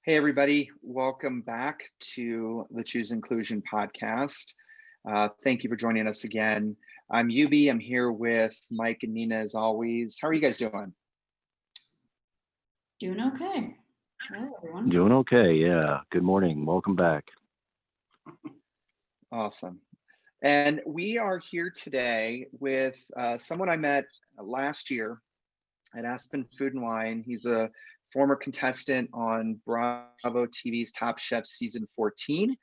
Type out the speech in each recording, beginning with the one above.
Hey, everybody. Welcome back to the Choose Inclusion podcast. Thank you for joining us again. I'm Yubi. I'm here with Mike and Nina as always. How are you guys doing? Doing okay. Hello, everyone. Doing okay, yeah. Good morning. Welcome back. Awesome. And we are here today with someone I met last year at Aspen Food and Wine. He's a former contestant on Bravo TV's Top Chef season 14.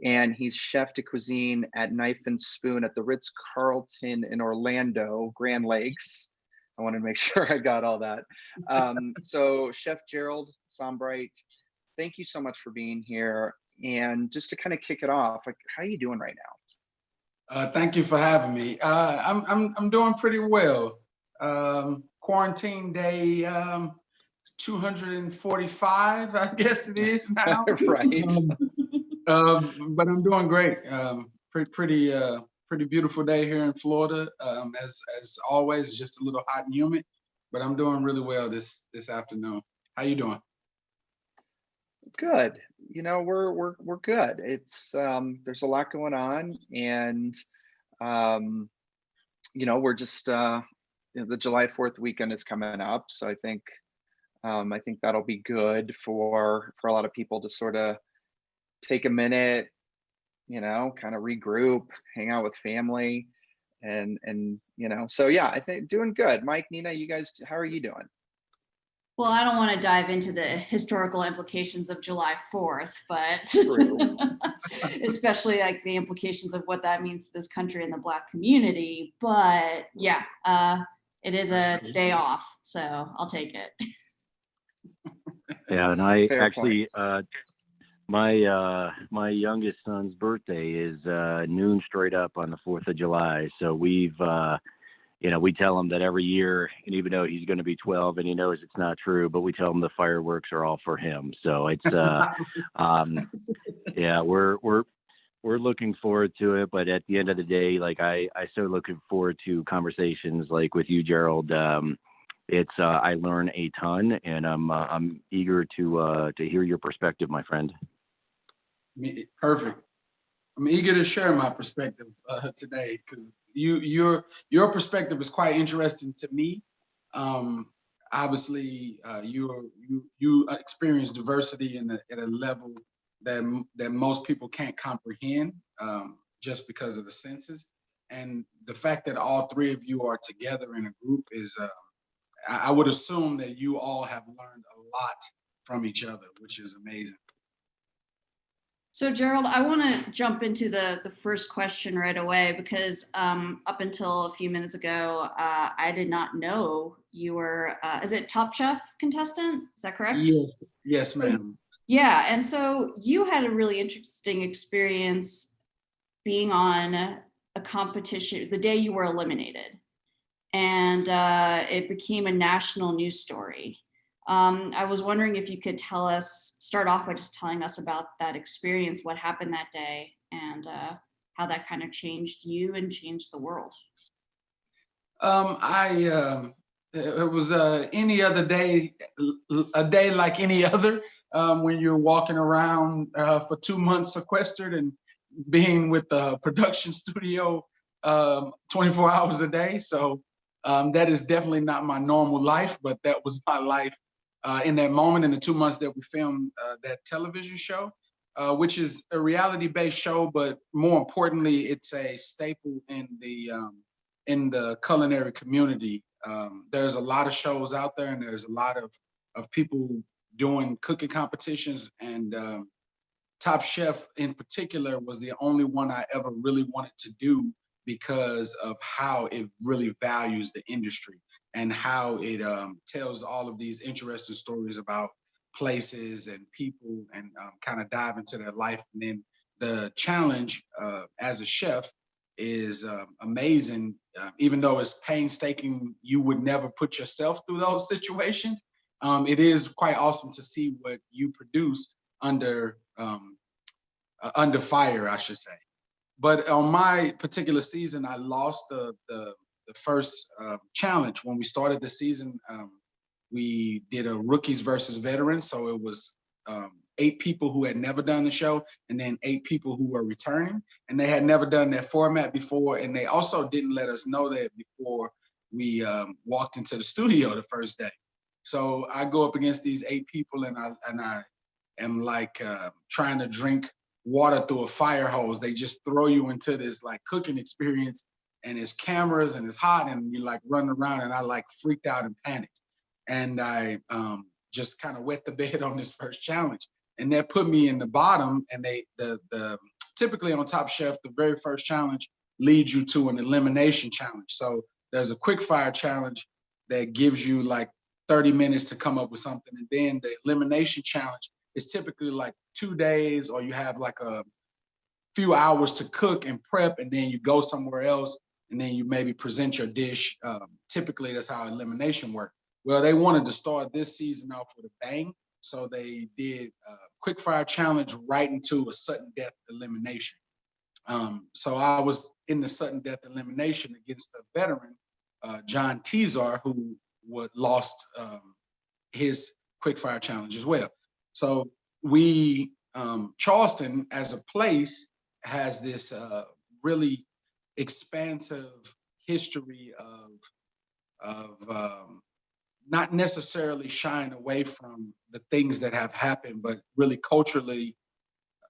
And he's chef de cuisine at Knife and Spoon at the Ritz-Carlton in Orlando, Grand Lakes. I want to make sure I got all that. So Chef Gerald Sombright, thank you so much for being here. And just to kind of kick it off, like, how are you doing right now? Thank you for having me. I'm doing pretty well. Quarantine day 245, I guess it is now. Right. But I'm doing great. Pretty beautiful day here in Florida. As always, just a little hot and humid, but I'm doing really well this afternoon. How you doing? Good. We're good. It's there's a lot going on, and we're just the July 4th weekend is coming up, so I think that'll be good for a lot of people to sort of take a minute, kind of regroup, hang out with family, and so yeah, I think doing good. Mike, Nina, you guys, how are you doing? Well, I don't want to dive into the historical implications of July 4th, but True. especially like the implications of what that means to this country and the Black community. But yeah, it is a day off, so I'll take it. Yeah, and I Fair actually, my youngest son's birthday is noon straight up on the 4th of July. So we tell him that every year, and even though he's going to be 12 and he knows it's not true, but we tell him the fireworks are all for him. So it's, yeah, we're looking forward to it. But at the end of the day, like I so looking forward to conversations like with you, Gerald. I learn a ton, and I'm eager to hear your perspective, my friend. Perfect. I'm eager to share my perspective today because your perspective is quite interesting to me. Obviously, you experience diversity at a level that most people can't comprehend just because of the senses, and the fact that all three of you are together in a group is. I would assume that you all have learned a lot from each other, which is amazing. So Gerald, I want to jump into the first question right away because up until a few minutes ago, I did not know you were, is it Top Chef contestant? Is that correct? Yes, ma'am. Yeah, and so you had a really interesting experience being on a competition the day you were eliminated. And it became a national news story. I was wondering if you could start off by just telling us about that experience, what happened that day, and how that kind of changed you and changed the world. It was any other day, a day like any other, when you're walking around for 2 months sequestered and being with the production studio 24 hours a day. So that is definitely not my normal life, but that was my life in that moment in the 2 months that we filmed that television show, which is a reality-based show, but more importantly, it's a staple in the culinary community. There's a lot of shows out there, and there's a lot of people doing cooking competitions, and Top Chef in particular was the only one I ever really wanted to do because of how it really values the industry and how it tells all of these interesting stories about places and people and kind of dive into their life. And then the challenge as a chef is amazing. Even though it's painstaking, you would never put yourself through those situations. It is quite awesome to see what you produce under fire, I should say. But on my particular season, I lost the first challenge. When we started the season, we did a rookies versus veterans. So it was 8 people who had never done the show, and then 8 people who were returning, and they had never done that format before, and they also didn't let us know that before we walked into the studio the first day. So I go up against these 8 people, and I am like trying to drink water through a fire hose. They just throw you into this like cooking experience, and it's cameras and it's hot, and you like running around, and I like freaked out and panicked, and I just kind of wet the bed on this first challenge, and that put me in the bottom. And the typically on Top Chef, the very first challenge leads you to an elimination challenge. So there's a quick fire challenge that gives you like 30 minutes to come up with something, and then the elimination challenge is typically like 2 days, or you have like a few hours to cook and prep, and then you go somewhere else, and then you maybe present your dish. Typically, that's how elimination works. Well, they wanted to start this season off with a bang, so they did a quick fire challenge right into a sudden death elimination. So I was in the sudden death elimination against the veteran, John Tezar, who lost his quick fire challenge as well. So we, Charleston as a place has this really expansive history of not necessarily shying away from the things that have happened, but really culturally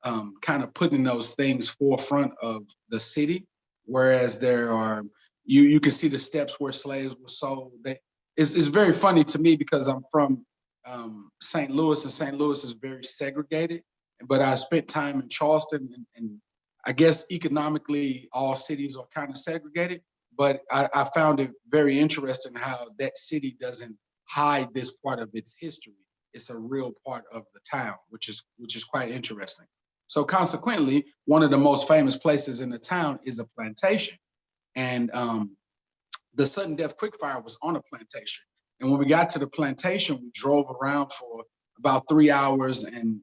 kind of putting those things forefront of the city. Whereas there are, you can see the steps where slaves were sold. It's very funny to me because I'm from St. Louis, and St. Louis is very segregated. But I spent time in Charleston, and I guess economically all cities are kind of segregated. But I found it very interesting how that city doesn't hide this part of its history. It's a real part of the town, which is quite interesting. So consequently, one of the most famous places in the town is a plantation, and the sudden death quickfire was on a plantation. And when we got to the plantation, we drove around for about 3 hours, and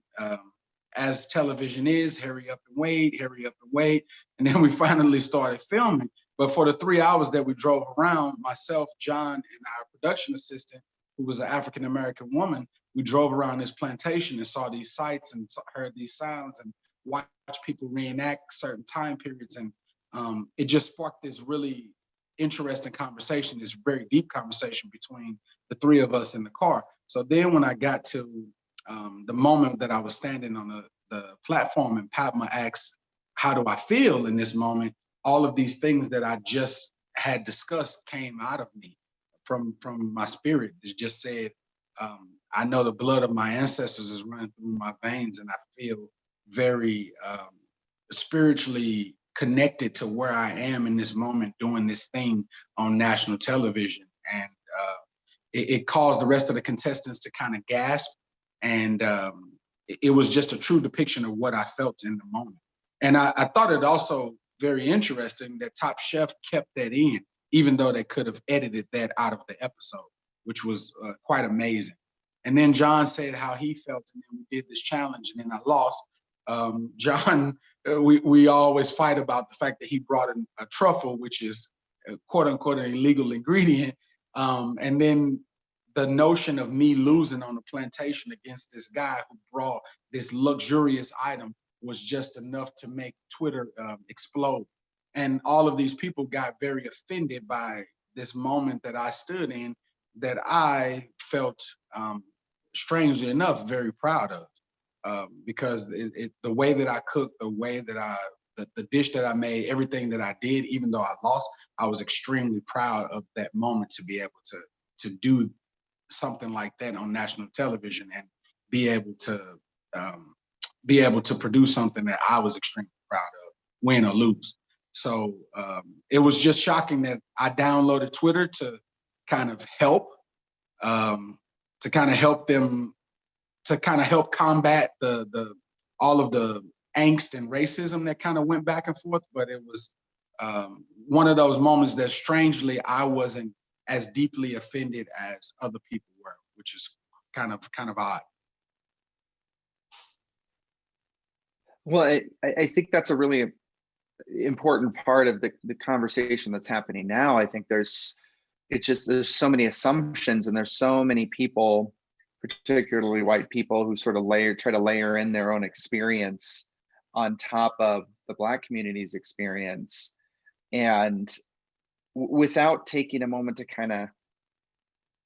as television is, hurry up and wait, hurry up and wait. And then we finally started filming. But for the 3 hours that we drove around, myself, John, and our production assistant, who was an African-American woman, we drove around this plantation and saw these sights and heard these sounds and watched people reenact certain time periods. And it just sparked this really interesting conversation, this very deep conversation between the 3 of us in the car. So then when I got to the moment that I was standing on the platform and Padma asked, how do I feel in this moment? All of these things that I just had discussed came out of me from my spirit. It just said, I know the blood of my ancestors is running through my veins, and I feel very spiritually connected to where I am in this moment doing this thing on national television. And it caused the rest of the contestants to kind of gasp. And it was just a true depiction of what I felt in the moment. And I thought it also very interesting that Top Chef kept that in, even though they could have edited that out of the episode, which was quite amazing. And then John said how he felt, and then we did this challenge, and then I lost. John, we always fight about the fact that he brought in a truffle, which is quote unquote an illegal ingredient. And then the notion of me losing on the plantation against this guy who brought this luxurious item was just enough to make Twitter explode. And all of these people got very offended by this moment that I stood in, that I felt, strangely enough, very proud of. Because the way that I cooked, the way that the dish that I made, everything that I did, even though I lost, I was extremely proud of that moment to be able to do something like that on national television and be able to produce something that I was extremely proud of, win or lose. So it was just shocking that I downloaded Twitter to kind of help them, to kind of help combat all of the angst and racism that kind of went back and forth. But it was one of those moments that strangely I wasn't as deeply offended as other people were, which is kind of odd. Well, I think that's a really important part of the conversation that's happening now. I think there's so many assumptions, and there's so many people particularly white people, who sort of try to layer in their own experience on top of the Black community's experience, and without taking a moment to kind of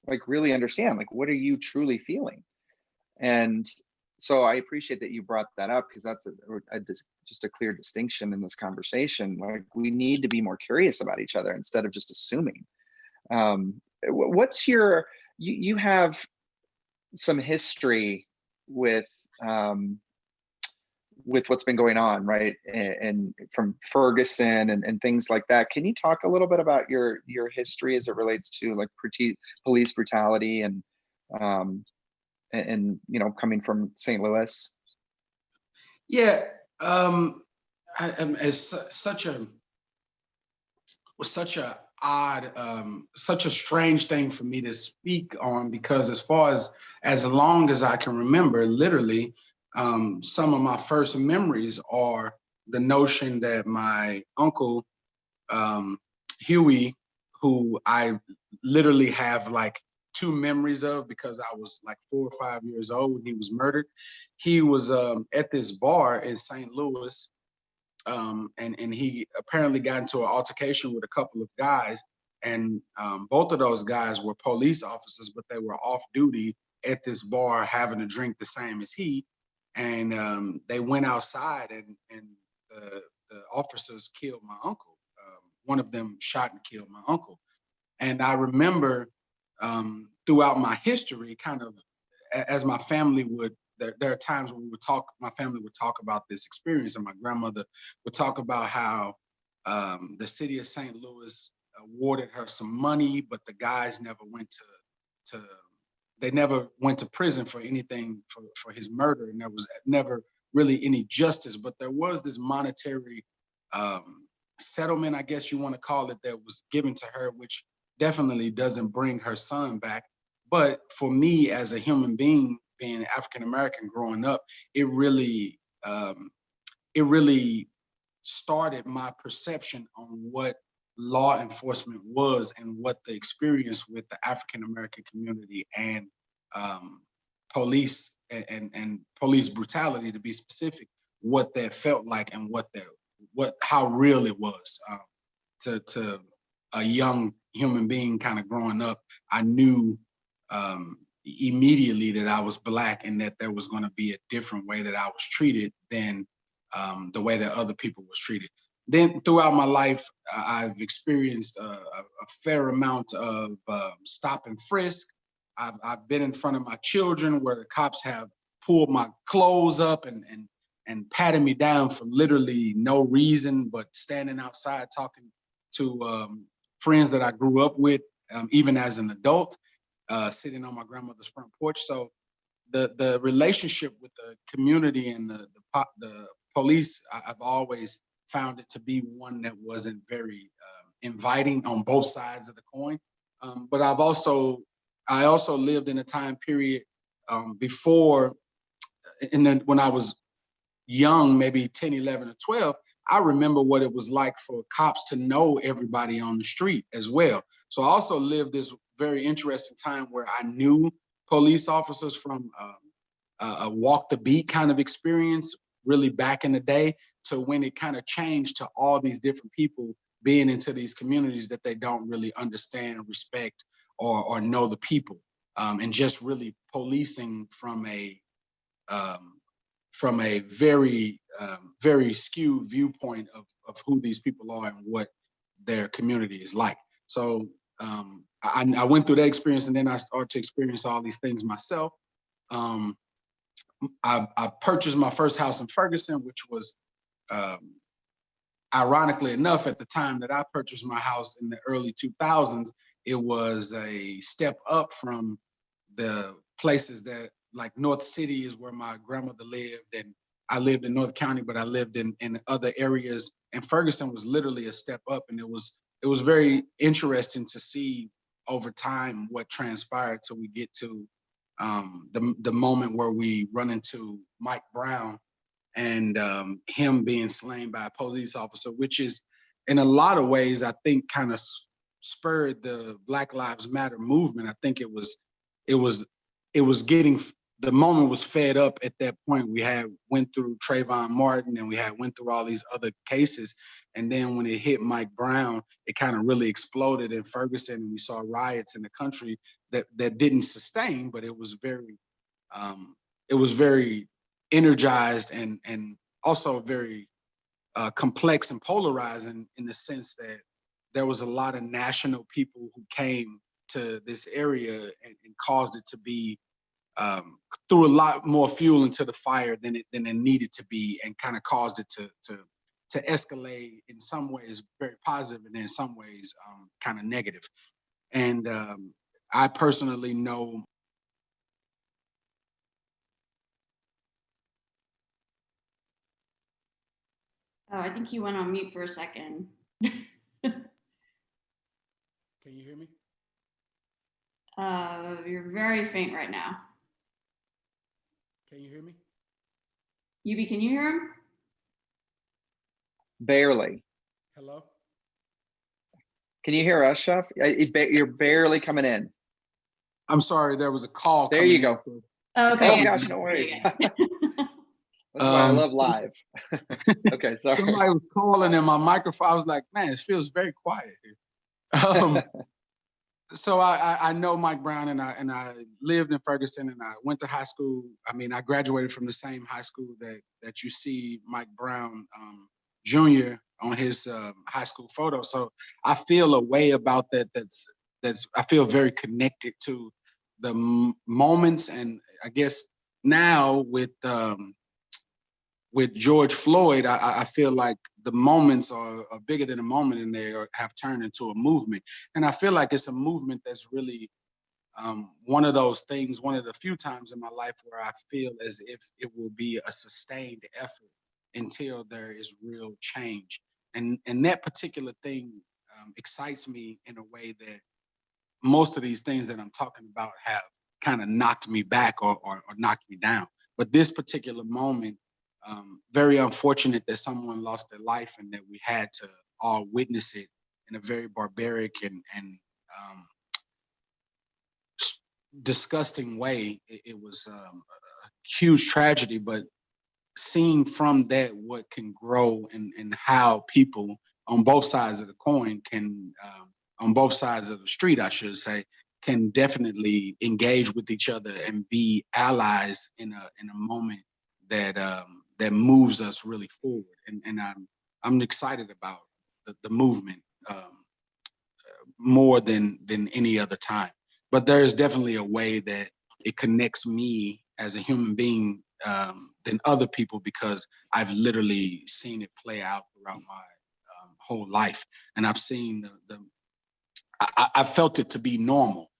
like really understand, like, what are you truly feeling? And so I appreciate that you brought that up, because that's just a clear distinction in this conversation. Like, we need to be more curious about each other instead of just assuming. What's you have some history with what's been going on, right? And from Ferguson and things like that. Can you talk a little bit about your history as it relates to like police brutality and coming from St. Louis? Yeah, it's such a odd, such a strange thing for me to speak on, because as long as I can remember, literally, some of my first memories are the notion that my uncle, Huey, who I literally have like two memories of because I was like 4 or 5 years old when he was murdered. He was at this bar in St. Louis, and he apparently got into an altercation with a couple of guys, and both of those guys were police officers, but they were off duty at this bar having a drink the same as he, and they went outside, and the officers killed my uncle. One of them shot and killed my uncle. And I remember throughout my history, kind of as my family would, there are times when my family would talk about this experience, and my grandmother would talk about how the city of St. Louis awarded her some money, but the guys never went they never went to prison for anything for his murder, and there was never really any justice. But there was this monetary settlement, I guess you want to call it, that was given to her, which definitely doesn't bring her son back. But for me, as a human being, being African American growing up, it really started my perception on what law enforcement was and what the experience with the African American community and police and police brutality, to be specific, what that felt like and how real it was to a young human being kind of growing up. I knew immediately that I was Black and that there was going to be a different way that I was treated than the way that other people was treated. Then throughout my life, I've experienced a fair amount of stop and frisk. I've been in front of my children where the cops have pulled my clothes up and patted me down for literally no reason, but standing outside talking to friends that I grew up with, even as an adult, sitting on my grandmother's front porch. So the relationship with the community and the police, I've always found it to be one that wasn't very inviting on both sides of the coin. But I also lived in a time period before, and then when I was young, maybe 10, 11, or 12, I remember what it was like for cops to know everybody on the street as well. So I also lived this very interesting time where I knew police officers from a walk the beat kind of experience, really back in the day, to when it kind of changed to all these different people being into these communities that they don't really understand and respect or know the people, and just really policing from a very very skewed viewpoint of who these people are and what their community is like. So I went through that experience, and then I started to experience all these things myself. I purchased my first house in Ferguson, which was ironically enough, at the time that I purchased my house in the early 2000s, it was a step up from the places that, like North City is where my grandmother lived, and I lived in North County, but I lived in other areas. And Ferguson was literally a step up, and it was very interesting to see over time what transpired till we get to the moment where we run into Mike Brown and him being slain by a police officer, which is in a lot of ways, I think, kind of spurred the Black Lives Matter movement. I think it was it was getting, the moment was fed up at that point. We had went through Trayvon Martin and we had went through all these other cases. And then when it hit Mike Brown, it kind of really exploded in Ferguson, and we saw riots in the country that didn't sustain, but it was very energized and also very complex and polarizing in the sense that there was a lot of national people who came to this area and caused it to be, threw a lot more fuel into the fire than it needed to be, and kind of caused it to escalate in some ways very positive and in some ways kind of negative. And I personally know. Oh, I think you went on mute for a second. Can you hear me? You're very faint right now. Can you hear me? Yubi, can you hear him? Barely. Hello? Can you hear us, Chef? You're barely coming in. I'm sorry, there was a call. There you go. Oh, okay. Oh yeah. gosh, no worries. That's why I love live. Okay, sorry. Somebody was calling and my microphone, I was like, man, it feels very quiet here. So I know Mike Brown, and I lived in Ferguson, and I went to high school. I mean, I graduated from the same high school that you see Mike Brown Jr. on his high school photo. So I feel a way about that. That's I feel very connected to the moments, and I guess now with George Floyd, I feel like the moments are bigger than a moment, and they have turned into a movement. And I feel like it's a movement that's really one of those things, one of the few times in my life where I feel as if it will be a sustained effort until there is real change. And that particular thing excites me in a way that most of these things that I'm talking about have kind of knocked me back or knocked me down. But this particular moment, very unfortunate that someone lost their life and that we had to all witness it in a very barbaric and disgusting way. It was a huge tragedy, but seeing from that what can grow and how people on both sides of the coin can, on both sides of the street, I should say, can definitely engage with each other and be allies in a moment that that moves us really forward. And I'm excited about the movement more than any other time. But there is definitely a way that it connects me as a human being than other people, because I've literally seen it play out throughout my whole life, and I've seen I felt it to be normal.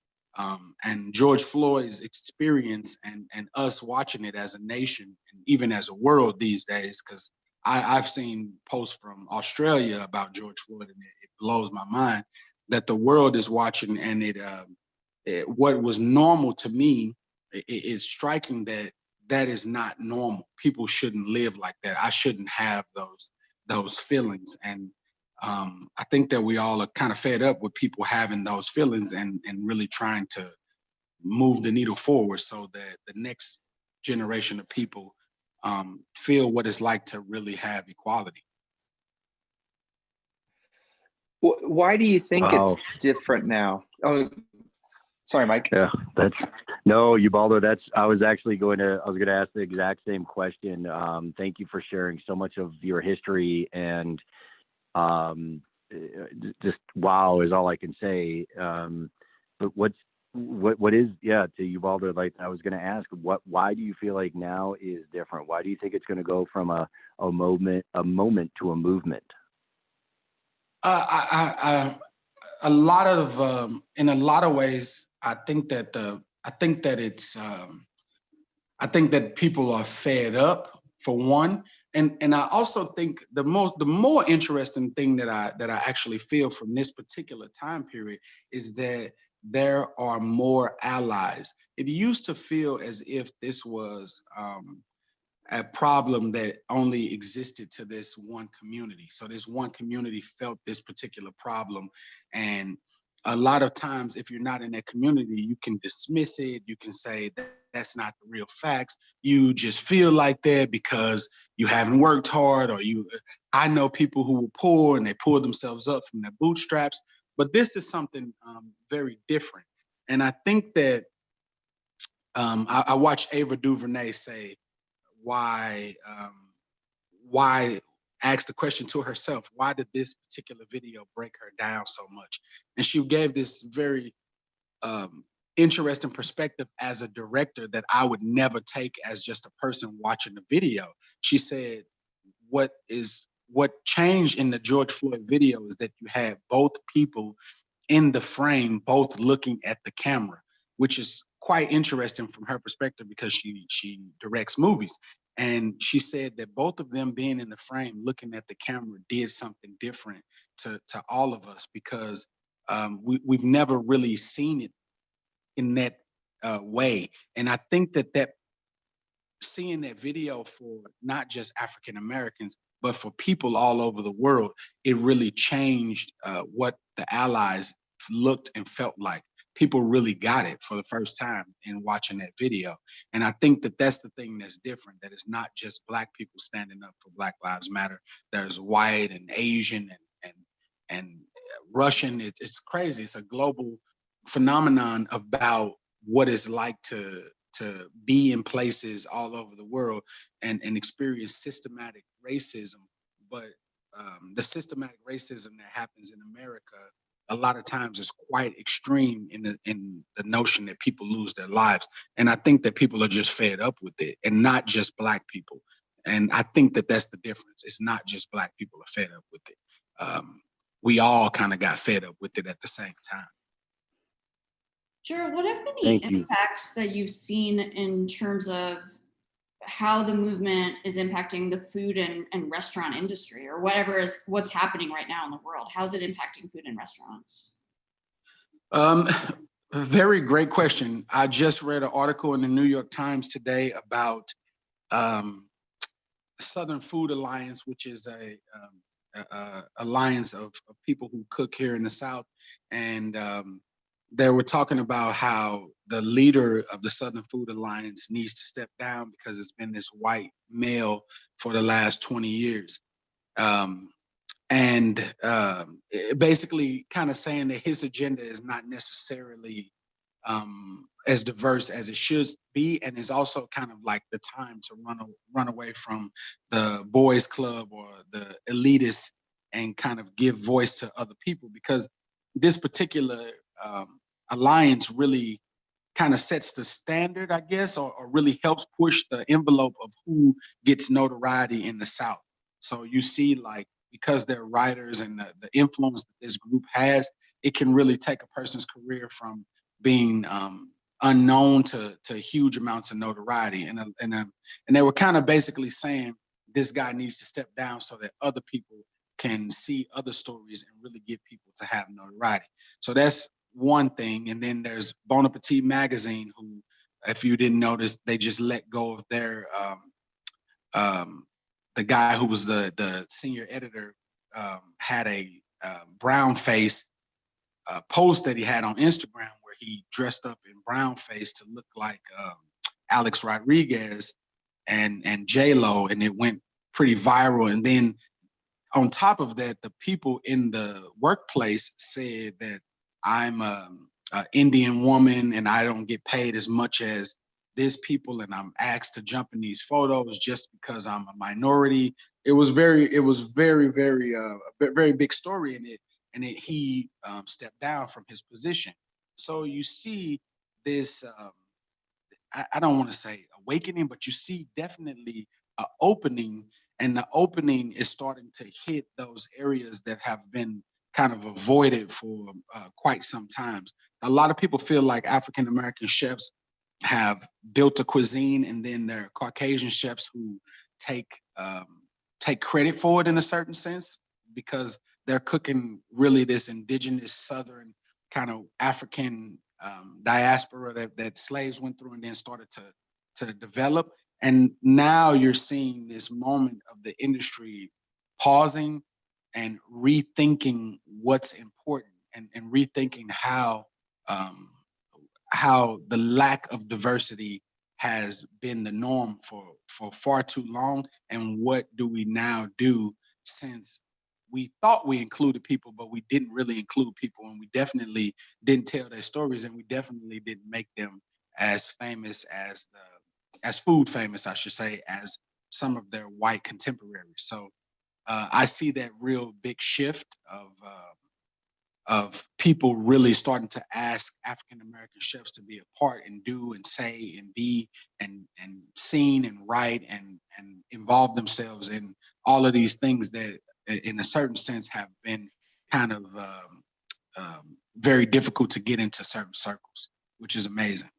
And George Floyd's experience and us watching it as a nation and even as a world these days, because I've seen posts from Australia about George Floyd, and it blows my mind that the world is watching, and what was normal to me is striking that is not normal. People shouldn't live like that. I shouldn't have those feelings. And I think that we all are kind of fed up with people having those feelings and really trying to move the needle forward so that the next generation of people feel what it's like to really have equality. Why do you think Wow. it's different now? Oh, sorry, Mike. Yeah, no, Ubaldo. I was going to ask the exact same question. Thank you for sharing so much of your history, and just wow is all I can say. But what is, yeah, to Ubaldo, like I was going to ask, why do you feel like now is different? Why do you think it's going to go from a moment to a movement? A lot of in a lot of ways, I think that people are fed up, for one, and I also think the more interesting thing that I actually feel from this particular time period is that there are more allies. It used to feel as if this was a problem that only existed to this one community. So this one community felt this particular problem, and a lot of times, if you're not in that community, you can dismiss it. You can say that that's not the real facts. You just feel like that because you haven't worked hard, or I know people who were poor and they pulled themselves up from their bootstraps. But this is something very different. And I think that I watched Ava DuVernay say why ask the question to herself, why did this particular video break her down so much? And she gave this very interesting perspective as a director that I would never take as just a person watching the video. She said, what changed in the George Floyd video is that you had both people in the frame, both looking at the camera, which is quite interesting from her perspective because she directs movies. And she said that both of them being in the frame, looking at the camera, did something different to all of us, because we've never really seen it in that way. And I think that seeing that video for not just African Americans, but for people all over the world, it really changed what the Allies looked and felt like. People really got it for the first time in watching that video. And I think that that's the thing that's different, that it's not just Black people standing up for Black Lives Matter. There's white and Asian and Russian. It's crazy. It's a global phenomenon about what it's like to be in places all over the world and experience systematic racism. But the systematic racism that happens in America a lot of times is quite extreme in the notion that people lose their lives. And I think that people are just fed up with it, and not just Black people. And I think that that's the difference. It's not just Black people are fed up with it. We all kind of got fed up with it at the same time. Gerald, what have been the Thank you. impacts that you've seen in terms of how the movement is impacting the food and restaurant industry, or what's happening right now in the world? How's it impacting food and restaurants? Very great question. I just read an article in the New York Times today about Southern Food Alliance, which is a alliance of people who cook here in the South. And they were talking about how the leader of the Southern Food Alliance needs to step down because it's been this white male for the last 20 years. Basically kind of saying that his agenda is not necessarily as diverse as it should be, and is also kind of like the time to run away from the boys club or the elitists and kind of give voice to other people, because this particular alliance really kind of sets the standard, I guess, or really helps push the envelope of who gets notoriety in the South. So you see, like, because they're writers and the influence that this group has, it can really take a person's career from being unknown to huge amounts of notoriety. And they were kind of basically saying this guy needs to step down so that other people can see other stories and really get people to have notoriety. So that's one thing. And then there's Bon Appetit magazine, who, if you didn't notice, they just let go of their the guy who was the senior editor had a brown face post that he had on Instagram where he dressed up in brown face to look like Alex Rodriguez and J-Lo, and it went pretty viral. And then on top of that, the people in the workplace said that I'm an Indian woman and I don't get paid as much as these people, and I'm asked to jump in these photos just because I'm a minority. It was very, very, very big story in it. And he stepped down from his position. So you see this, I don't want to say awakening, but you see definitely an opening, and the opening is starting to hit those areas that have been kind of avoided for quite some times. A lot of people feel like African American chefs have built a cuisine, and then there are Caucasian chefs who take credit for it in a certain sense, because they're cooking really this indigenous Southern kind of African diaspora that slaves went through and then started to develop. And now you're seeing this moment of the industry pausing and rethinking what's important. and rethinking how the lack of diversity has been the norm for far too long, and what do we now do, since we thought we included people, but we didn't really include people, and we definitely didn't tell their stories, and we definitely didn't make them as famous as food famous, I should say, as some of their white contemporaries. So I see that real big shift of people really starting to ask African American chefs to be a part and do and say and be and seen and write and involve themselves in all of these things that, in a certain sense, have been kind of very difficult to get into certain circles, which is amazing.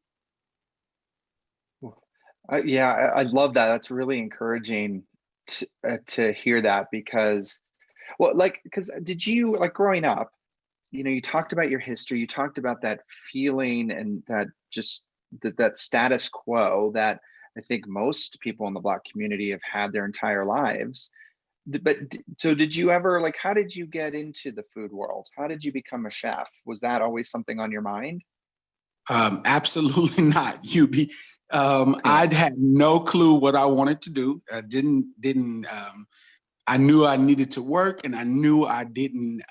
Yeah, I love that. That's really encouraging to hear that, because, well, like, because did you, like, growing up, you talked about your history, you talked about that feeling and that just that status quo that I think most people in the Black community have had their entire lives. But so did you ever, like, how did you get into the food world? How did you become a chef? Was that always something on your mind? Absolutely not, UB. I'd had no clue what I wanted to do. I didn't. I knew I needed to work, and I knew I didn't.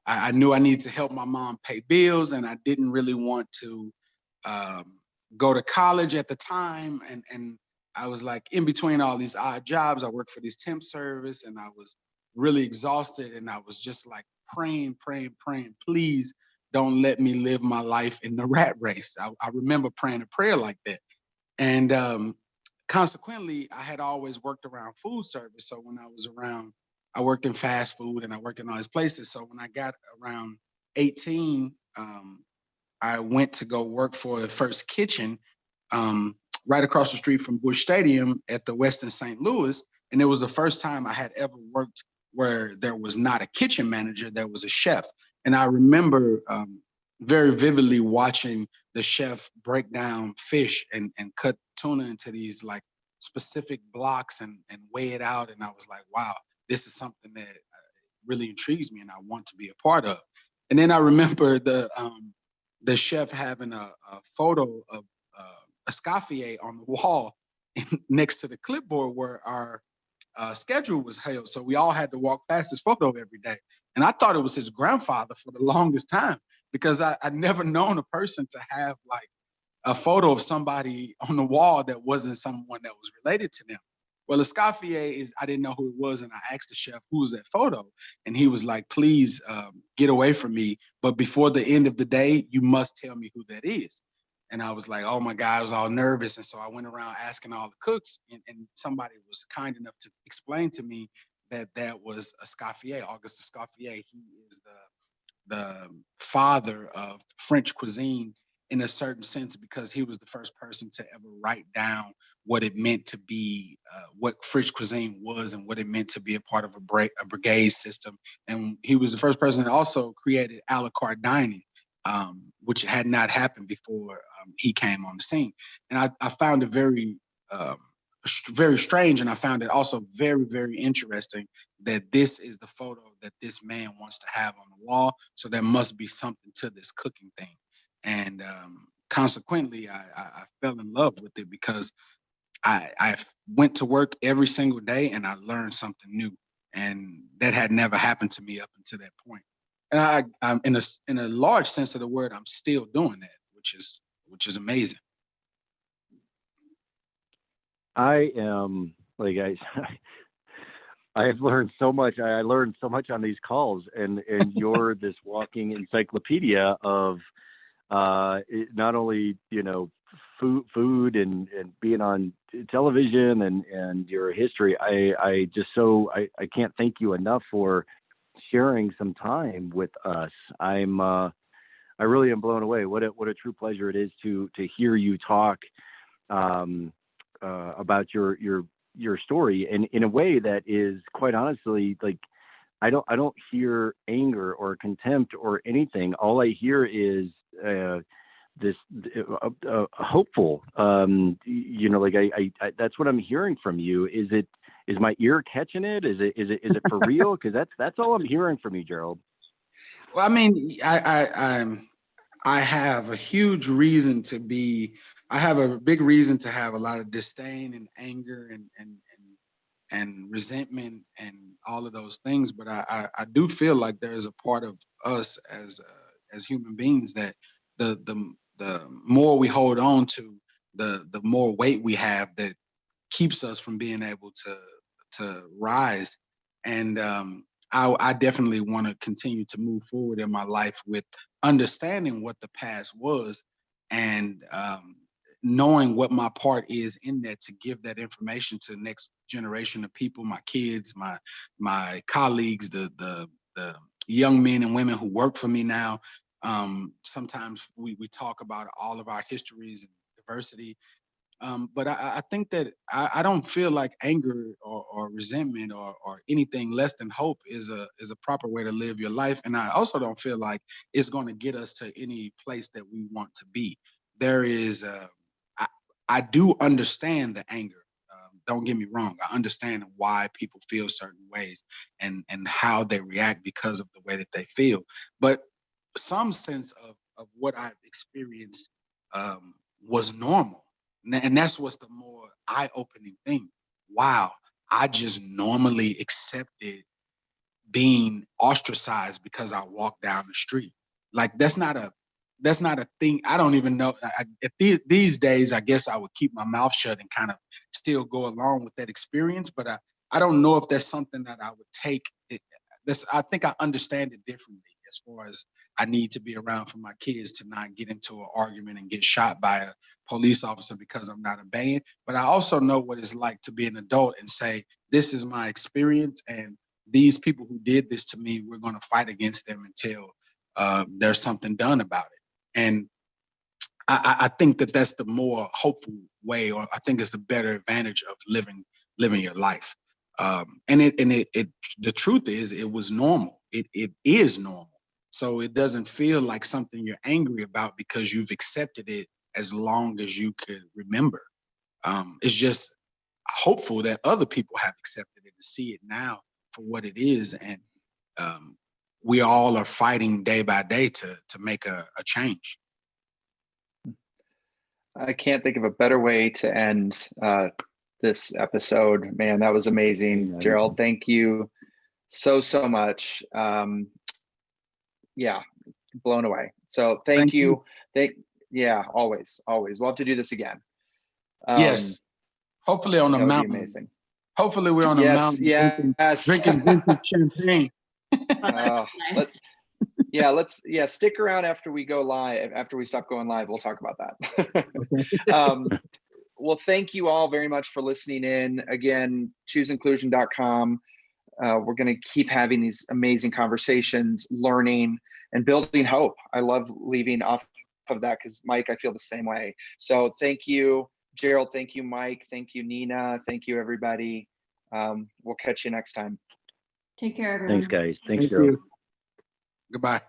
I knew I needed to help my mom pay bills, and I didn't really want to go to college at the time. And I was like in between all these odd jobs. I worked for this temp service, and I was really exhausted, and I was just like praying, please don't let me live my life in the rat race. I remember praying a prayer like that. And consequently, I had always worked around food service. So when I was around, I worked in fast food and I worked in all these places. So when I got around 18, I went to go work for the first kitchen right across the street from Busch Stadium at the Westin St. Louis. And it was the first time I had ever worked where there was not a kitchen manager, there was a chef. And I remember very vividly watching the chef break down fish and cut tuna into these like specific blocks and weigh it out. And I was like, wow, this is something that really intrigues me and I want to be a part of. And then I remember the chef having a photo of Escoffier on the wall next to the clipboard where our schedule was held. So we all had to walk past his photo every day. And I thought it was his grandfather for the longest time, because I'd never known a person to have like a photo of somebody on the wall that wasn't someone that was related to them. Well, Escoffier I didn't know who it was. And I asked the chef, who's that photo? And he was like, please get away from me. But before the end of the day, you must tell me who that is. And I was like, oh my God, I was all nervous. And so I went around asking all the cooks, and somebody was kind enough to explain to me that was Escoffier, Auguste Escoffier. He is the father of French cuisine in a certain sense, because he was the first person to ever write down what it meant to be, what French cuisine was and what it meant to be a part of a brigade system. And he was the first person that also created a la carte dining, which had not happened before he came on the scene. And I found it very, very strange. And I found it also very, very interesting that this is the photo that this man wants to have on the wall. So there must be something to this cooking thing. And consequently, I fell in love with it, because I went to work every single day and I learned something new. And that had never happened to me up until that point. And I'm in a large sense of the word, I'm still doing that, which is amazing. I am like I have learned so much. I learned so much on these calls, and you're this walking encyclopedia of not only food and being on television and your history. I can't thank you enough for sharing some time with us. I really am blown away. What a true pleasure it is to hear you talk about your story, and in a way that is quite honestly, like, I don't hear anger or contempt or anything. All I hear is this hopeful. Like I that's what I'm hearing from you. Is my ear catching it? Is it for real? Because that's all I'm hearing from you, Gerald. Well, I mean, I have a huge reason to be. I have a big reason to have a lot of disdain and anger and resentment and all of those things. But I do feel like there is a part of us as human beings that the more we hold on to, the more weight we have that keeps us from being able to rise. And I definitely want to continue to move forward in my life with understanding what the past was and knowing what my part is in that to give that information to the next generation of people, my kids, my colleagues, the young men and women who work for me now. Sometimes we talk about all of our histories and diversity, but I think that I don't feel like anger or resentment or anything less than hope is a proper way to live your life. And I also don't feel like it's going to get us to any place that we want to be. There is, I, I do understand the anger. Don't get me wrong. I understand why people feel certain ways and how they react because of the way that they feel. But some sense of what I've experienced was normal, and that's what's the more eye-opening thing. Wow, I just normally accepted being ostracized because I walk down the street. Like that's not a thing. I don't even know. At these days, I guess I would keep my mouth shut and kind of still go along with that experience. But I don't know if that's something that I would take. I think I understand it differently as far as I need to be around for my kids to not get into an argument and get shot by a police officer because I'm not obeying. But I also know what it's like to be an adult and say, this is my experience, and these people who did this to me, we're going to fight against them until there's something done about it. And I think that that's the more hopeful way, or I think it's the better advantage of living your life. And the truth is, it was normal. It is normal. So it doesn't feel like something you're angry about because you've accepted it as long as you could remember. It's just hopeful that other people have accepted it to see it now for what it is, and um, we all are fighting day by day to make a change. I can't think of a better way to end this episode. Man, that was amazing. Yeah. Gerald, thank you so much. Yeah, blown away. So thank you. Yeah, always. We'll have to do this again. Yes, hopefully on a that would be mountain. amazing. Hopefully we're on a Yes, mountain yes. drinking vintage champagne. Oh, that's Let's stick around after we go live. After we stop going live, we'll talk about that. Well, thank you all very much for listening in. Again, chooseinclusion.com. We're going to keep having these amazing conversations, learning, and building hope. I love leaving off of that because, Mike, I feel the same way. So thank you, Gerald. Thank you, Mike. Thank you, Nina. Thank you, everybody. We'll catch you next time. Take care, everyone. Thanks, guys. Thank Gerald. you. Goodbye.